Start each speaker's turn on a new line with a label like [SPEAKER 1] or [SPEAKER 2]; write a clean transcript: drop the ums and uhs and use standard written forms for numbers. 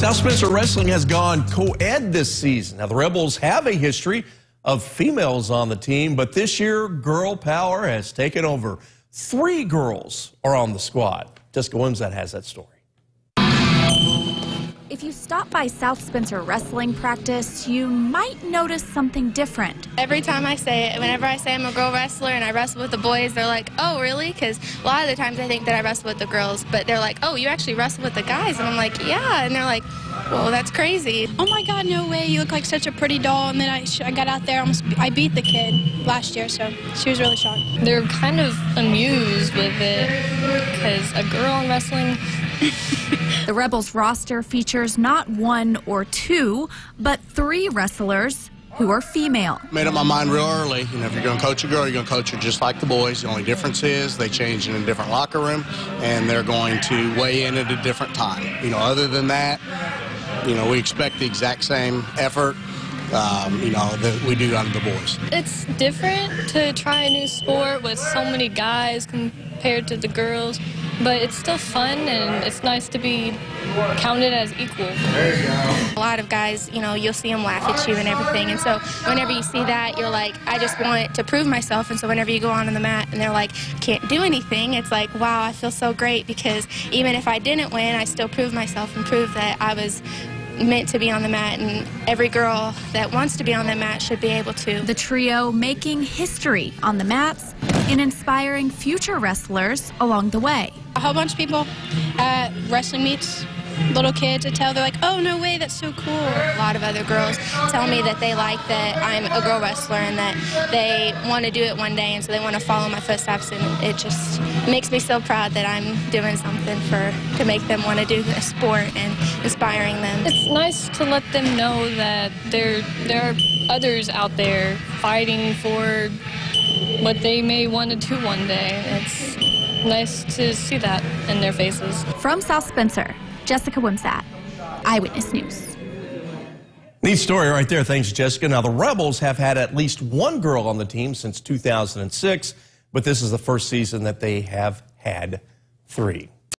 [SPEAKER 1] South Spencer Wrestling has gone co-ed this season. Now, the Rebels have a history of females on the team, but this year, girl power has taken over. 3 girls are on the squad. Jessica Wimsatt has that story.
[SPEAKER 2] If you stop by South Spencer Wrestling practice, you might notice something different.
[SPEAKER 3] Every time I say it, whenever I say I'm a girl wrestler and I wrestle with the boys, they're like, oh, really? Because a lot of the times I think that I wrestle with the girls, but they're like, oh, you actually wrestle with the guys? And I'm like, yeah. And they're like, well, that's crazy.
[SPEAKER 4] Oh my God, no way. You look like such a pretty doll. And then I got out there, I beat the kid last year, so she was really shocked.
[SPEAKER 5] They're kind of amused with it because a girl in wrestling.
[SPEAKER 2] The Rebels roster features not 1 or 2, but 3 wrestlers who are female.
[SPEAKER 6] Made up my mind real early. You know, if you're going to coach a girl, you're going to coach her just like the boys. The only difference is they change in a different locker room, and they're going to weigh in at a different time. You know, other than that, you know, we expect the exact same effort, you know, that we do out of the boys.
[SPEAKER 5] It's different to try a new sport with so many guys compared to the girls, but it's still fun and it's nice to be counted as equal.
[SPEAKER 6] There you go.
[SPEAKER 3] A lot of guys, you know, you'll see them laugh at you and everything. And so whenever you see that, you're like, I just want to prove myself. And so whenever you go on the mat and they're like, can't do anything, it's like, wow, I feel so great because even if I didn't win, I still proved myself and proved that I was meant to be on the mat, and every girl that wants to be on the mat should be able to.
[SPEAKER 2] The trio making history on the mats and inspiring future wrestlers along the way.
[SPEAKER 4] A whole bunch of people at wrestling meets, little kids that they're like, oh, no way, that's so cool.
[SPEAKER 3] A lot of other girls tell me that they like that I'm a girl wrestler and that they want to do it one day, and so they want to follow my footsteps, and it just makes me so proud that I'm doing something to make them want to do the sport and inspiring them.
[SPEAKER 5] It's nice to let them know that there are others out there fighting for what they may want to do one day. It's nice to see that in their faces.
[SPEAKER 2] From South Spencer, Jessica Wimsatt, Eyewitness News.
[SPEAKER 1] Neat story right there. Thanks, Jessica. Now, the Rebels have had at least 1 girl on the team since 2006, but this is the first season that they have had 3.